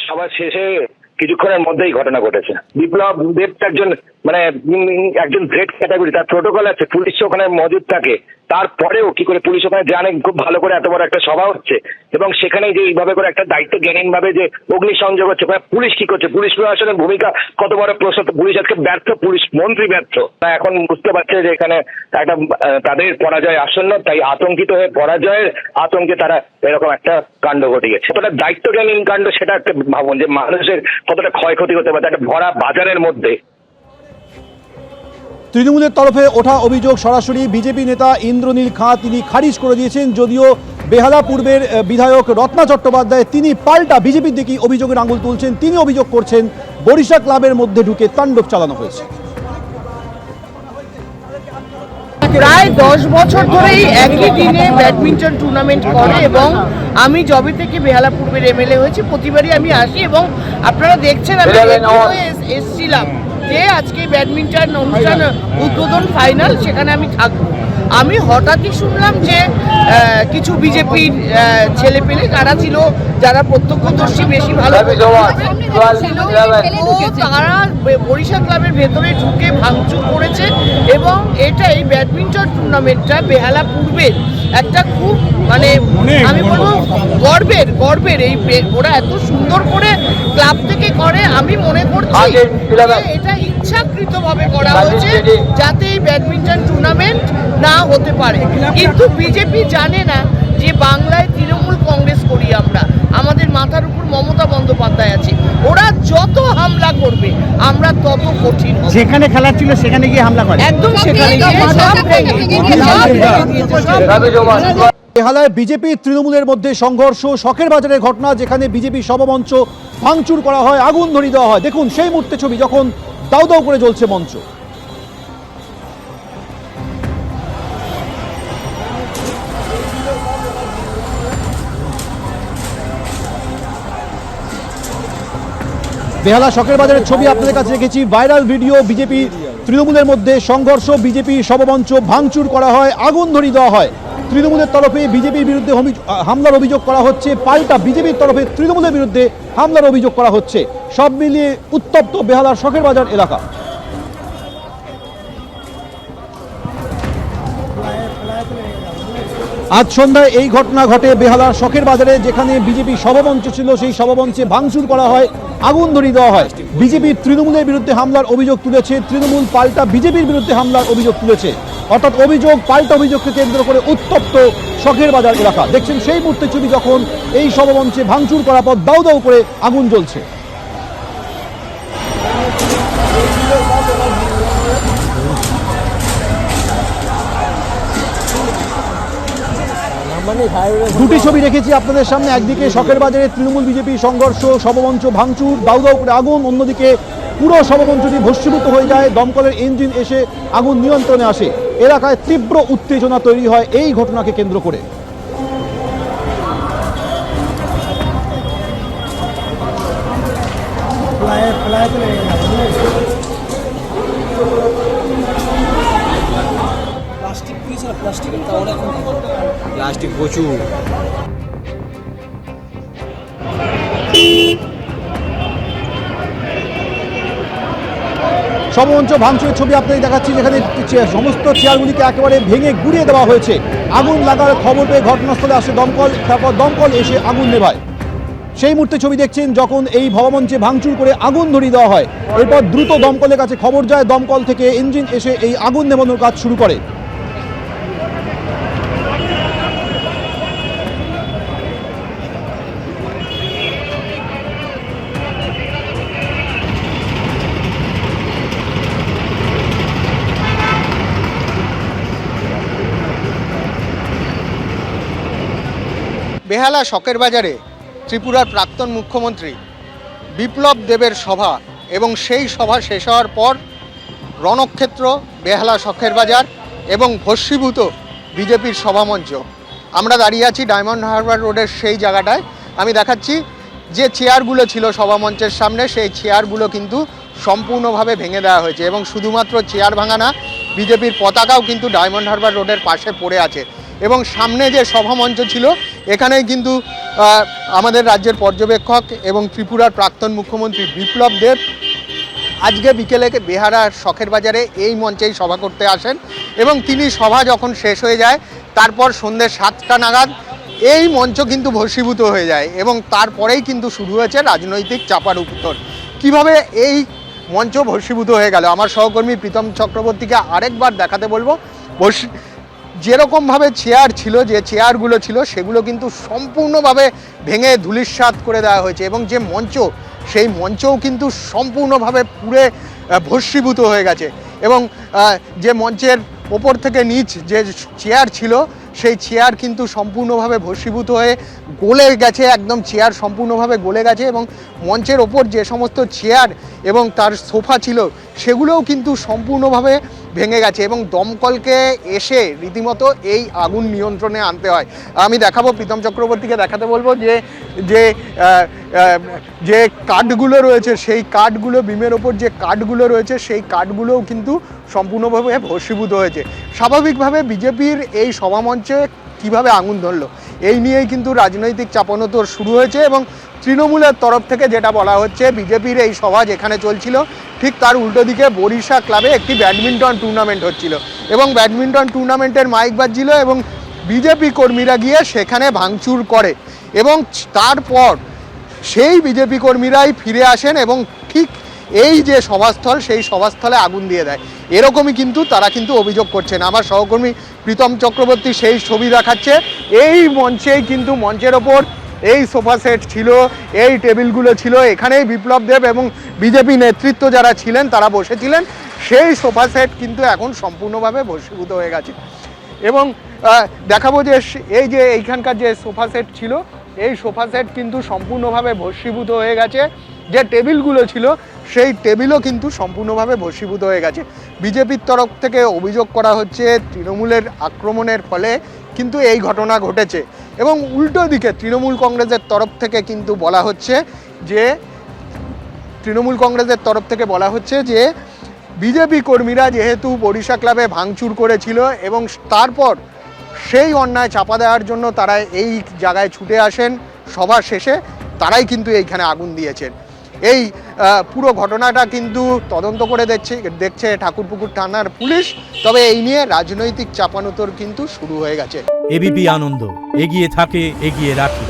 সবার শেষে কিছুক্ষণের মধ্যেই ঘটনা ঘটেছে। বিপ্লব দেব একজন মানে একজন গ্রেট ক্যাটাগরি, তার প্রোটোকল আছে, পুলিশ ওখানে মজুদ থাকে, তারপরেও কি করে পুলিশ ওখানে জানে খুব ভালো করে এত বড় একটা সভা হচ্ছে এবং সেখানে যে এইভাবে করে একটা দায়িত্ব জ্ঞানীন ভাবে যে অগ্নিসংযোগ হচ্ছে, পুলিশ কি করছে, পুলিশ প্রশাসনের ভূমিকা কত বড় প্রশ্ন। পুলিশ আজকে ব্যর্থ, পুলিশ মন্ত্রী ব্যর্থ। এখন বুঝতে পারছে যে এখানে একটা তাদের পরাজয় আসন্ন, তাই আতঙ্কিত হয়ে পরাজয়ের আতঙ্কে তারা এরকম একটা কাণ্ড ঘটে গেছে। কতটা দায়িত্ব জ্ঞানীন কাণ্ড সেটা একটা ভাবুন, যে মানুষের কতটা ক্ষয়ক্ষতি হতে পারে একটা ভরা বাজারের মধ্যে। তৃণমূলের তরফে ওঠা অভিযোগ সরাসরি বিজেপি নেতা ইন্দ্রনীল খাঁ তিনি খারিজ করে দিয়েছেন, যদিও বেহালা পূর্বের বিধায়ক রত্না চট্টোপাধ্যায় তিনি পাল্টা বিজেপির দিকেই অভিযোগের আঙুল তুলছেন। তিনি অভিযোগ করছেন বরিশা ক্লাবের মধ্যে ঢুকে তাণ্ডব চালানো হয়েছে। প্রায় 10 বছর ধরেই একই দিনে ব্যাডমিন্টন টুর্নামেন্ট করে এবং আমি যবে থেকে বেহালা পূর্বের এমএলএ হয়েছি প্রতিবারই আমি আসি এবং আপনারা দেখছেন আমি এসেছিলাম যে আজকে ব্যাডমিন্টন অনুষ্ঠান উদ্বোধন ফাইনাল, সেখানে আমি থাকবো। আমি হঠাৎই শুনলাম যে কিছু বিজেপির ছেলে পেলে যারা ছিল, যারা প্রত্যক্ষদর্শী বেশি ভালো তারা বরিশা ক্লাবের ভেতরে ঢুকে ভাঙচুর করেছে এবং এটা এই ব্যাডমিন্টন টুর্নামেন্টটা বেহালা পূর্বের একটা খুব মানে আমি বলবো গর্বের এই ওরা এত সুন্দর করে ক্লাব থেকে করে। আমি মনে করছি এটা ইচ্ছাকৃতভাবে করা হয়েছে যাতে এই ব্যাডমিন্টন টুর্নামেন্ট না হতে পারে। কিন্তু বিজেপি জানে না যে বাংলায় তৃণমূল কংগ্রেস করি আমরা, আমাদের মাথার উপর মমতা বন্দ্যোপাধ্যায় আছে, ওরা যত হামলা করবে আমরা তত কঠিন। যেখানে খেলা ছিল সেখানে গিয়ে হামলা করে একদম সেখানে বেহালায় বিজেপি তৃণমূলের মধ্যে সংঘর্ষ, শখের বাজারের ঘটনা, যেখানে বিজেপি সভামঞ্চ ভাঙচুর করা হয়, আগুন ধরিয়ে দেওয়া হয়। দেখুন সেই মুহূর্তে ছবি, যখন দাউ দাউ করে জ্বলছে মঞ্চ। বেহালা শখের বাজারের ছবি আপনাদের কাছে রেখেছি, ভাইরাল ভিডিও। বিজেপি তৃণমূলের মধ্যে সংঘর্ষ, বিজেপি সভামঞ্চ ভাঙচুর করা হয়, আগুন ধরিয়ে দেওয়া হয়। তৃণমূলের তরফে বিজেপির বিরুদ্ধে হামলার অভিযোগ করা হচ্ছে, পাল্টা বিজেপির তরফে তৃণমূলের বিরুদ্ধে হামলার অভিযোগ করা হচ্ছে। সব মিলিয়ে উত্তপ্ত বেহালার শখের বাজার এলাকা। আজ সন্ধ্যায় এই ঘটনা ঘটে বেহালার শখের বাজারে, যেখানে বিজেপি সভামঞ্চ ছিল, সেই সভামঞ্চে ভাঙচুর করা হয়, আগুন ধরিয়ে দেওয়া হয়। বিজেপি তৃণমূলের বিরুদ্ধে হামলার অভিযোগ তুলেছে, তৃণমূল পাল্টা বিজেপির বিরুদ্ধে হামলার অভিযোগ তুলেছে। অর্থাৎ অভিযোগ পাল্টা অভিযোগকে কেন্দ্র করে উত্তপ্ত শখের বাজার এলাকা। দেখছেন সেই মুহূর্তে ছবি, যখন এই সভামঞ্চে ভাঙচুর করার পর দাউ দাউ করে আগুন জ্বলছে। দুটি ছবি রেখেছি আপনাদের সামনে, একদিকে শখের বাজারে তৃণমূল বিজেপি সংঘর্ষ, সভামঞ্চ ভাঙচুর, দাউ দাউ করে আগুন, অন্যদিকে পুরো সভামঞ্চটি ভস্মীভূত হয়ে যায়, দমকলের ইঞ্জিন এসে আগুন নিয়ন্ত্রণে আসে। এলাকায় তীব্র উত্তেজনা তৈরি হয় এই ঘটনাকে কেন্দ্র করে। প্লাস্টিক প্রচুর। সভামঞ্চ ভাঙচুরের ছবি আপনাদের দেখাচ্ছি, যেখানে সমস্ত চেয়ারগুলিকে একেবারে ভেঙে গুঁড়িয়ে দেওয়া হয়েছে। আগুন লাগার খবর পেয়ে ঘটনাস্থলে আসে দমকল, তারপর দমকল এসে আগুন নেভায়। সেই মুহূর্তে ছবি দেখছেন, যখন এই ভবমঞ্চে ভাঙচুর করে আগুন ধরিয়ে দেওয়া হয়। এরপর দ্রুত দমকলের কাছে খবর যায়, দমকল থেকে ইঞ্জিন এসে এই আগুন নেভানোর কাজ শুরু করে। বেহালা শখের বাজারে ত্রিপুরার প্রাক্তন মুখ্যমন্ত্রী বিপ্লব দেবের সভা এবং সেই সভা শেষ হওয়ার পর রণক্ষেত্র বেহালা শখের বাজার এবং ভস্মীভূত বিজেপির সভামঞ্চ। আমরা দাঁড়িয়ে আছি ডায়মন্ড হারবার রোডের সেই জায়গাটায়। আমি দেখাচ্ছি যে চেয়ারগুলো ছিল সভামঞ্চের সামনে, সেই চেয়ারগুলো কিন্তু সম্পূর্ণভাবে ভেঙে দেওয়া হয়েছে এবং শুধুমাত্র চেয়ার ভাঙা না, বিজেপির পতাকাও কিন্তু ডায়মন্ড হারবার রোডের পাশে পড়ে আছে এবং সামনে যে সভামঞ্চ ছিল এখানেই কিন্তু আমাদের রাজ্যের পর্যবেক্ষক এবং ত্রিপুরার প্রাক্তন মুখ্যমন্ত্রী বিপ্লব দেব আজকে বিকেলে বেহালার শখের বাজারে এই মঞ্চেই সভা করতে আসেন এবং তিনি সভা যখন শেষ হয়ে যায় তারপর সন্ধ্যে 7টা নাগাদ এই মঞ্চ কিন্তু ভস্মীভূত হয়ে যায় এবং তারপরেই কিন্তু শুরু হয়েছে রাজনৈতিক চাপার উত্তর। কিভাবে এই মঞ্চ ভস্মীভূত হয়ে গেল আমার সহকর্মী প্রীতম চক্রবর্তীকে আরেকবার দেখাতে বলবো। যেরকমভাবে চেয়ার ছিল, যে চেয়ারগুলো ছিল সেগুলো কিন্তু সম্পূর্ণভাবে ভেঙে ধূলিসাৎ করে দেওয়া হয়েছে এবং যে মঞ্চ সেই মঞ্চও কিন্তু সম্পূর্ণভাবে পুড়ে ভস্মীভূত হয়ে গেছে এবং যে মঞ্চের ওপর থেকে নিচ যে চেয়ার ছিল সেই চেয়ার কিন্তু সম্পূর্ণভাবে ভস্মীভূত হয়ে গলে গেছে, একদম চেয়ার সম্পূর্ণভাবে গলে গেছে এবং মঞ্চের ওপর যে সমস্ত চেয়ার এবং তার সোফা ছিল সেগুলোও কিন্তু সম্পূর্ণভাবে ভেঙে গেছে এবং দমকলকে এসে রীতিমতো এই আগুন নিয়ন্ত্রণে আনতে হয়। আমি দেখাবো, প্রীতম চক্রবর্তীকে দেখাতে বলবো যে যে যে কাঠগুলো রয়েছে সেই কাঠগুলো, বিমের ওপর যে কাঠগুলো রয়েছে সেই কাঠগুলোও কিন্তু সম্পূর্ণভাবে ভস্মীভূত হয়েছে। স্বাভাবিকভাবে বিজেপির এই সভামঞ্চে কিভাবে আগুন ধরলো এই নিয়েই কিন্তু রাজনৈতিক চাপানোতর শুরু হয়েছে এবং তৃণমূলের তরফ থেকে যেটা বলা হচ্ছে, বিজেপির এই সভা যেখানে চলছিল ঠিক তার উল্টো দিকে বরিশা ক্লাবে একটি ব্যাডমিন্টন টুর্নামেন্ট হচ্ছিল এবং ব্যাডমিন্টন টুর্নামেন্টের মাইক বাজছিল এবং বিজেপি কর্মীরা গিয়ে সেখানে ভাঙচুর করে এবং তারপর সেই বিজেপি কর্মীরাই ফিরে আসেন এবং ঠিক এই যে সভাস্থল সেই সভাস্থলে আগুন দিয়ে দেয়। এরকমই কিন্তু তারা কিন্তু অভিযোগ করছেন। আমার সহকর্মী প্রীতম চক্রবর্তী সেই ছবি দেখাচ্ছে। এই মঞ্চেই কিন্তু মঞ্চের ওপর এই সোফা সেট ছিল, এই টেবিলগুলো ছিল, এখানেই বিপ্লব দেব এবং বিজেপি নেতৃত্ব যারা ছিলেন তারা বসেছিলেন। সেই সোফা সেট কিন্তু এখন সম্পূর্ণভাবে ভস্মীভূত হয়ে গেছে এবং দেখাবো যে এই যে এইখানকার যে সোফা সেট ছিল এই সোফা সেট কিন্তু সম্পূর্ণভাবে ভস্মীভূত হয়ে গেছে। যে টেবিলগুলো ছিল সেই টেবিলও কিন্তু সম্পূর্ণভাবে ভস্মীভূত হয়ে গেছে। বিজেপির তরফ থেকে অভিযোগ করা হচ্ছে তৃণমূলের আক্রমণের ফলে কিন্তু এই ঘটনা ঘটেছে এবং উল্টো দিকে তৃণমূল কংগ্রেসের তরফ থেকে কিন্তু বলা হচ্ছে যে বিজেপি কর্মীরা যেহেতু বরিশা ক্লাবে ভাঙচুর করেছিল এবং তারপর সেই অন্যায় চাপা দেওয়ার জন্য তারা এই জায়গায় ছুটে আসেন, সভা শেষে তারাই কিন্তু এইখানে আগুন দিয়েছেন। এই পুরো ঘটনাটা কিন্তু তদন্ত করে দেখছে ঠাকুরপুকুর থানার পুলিশ। তবে এই নিয়ে রাজনৈতিক চাপানোতর কিন্তু শুরু হয়ে গেছে। এবিপি আনন্দ এগিয়ে থাকে, এগিয়ে রাখে।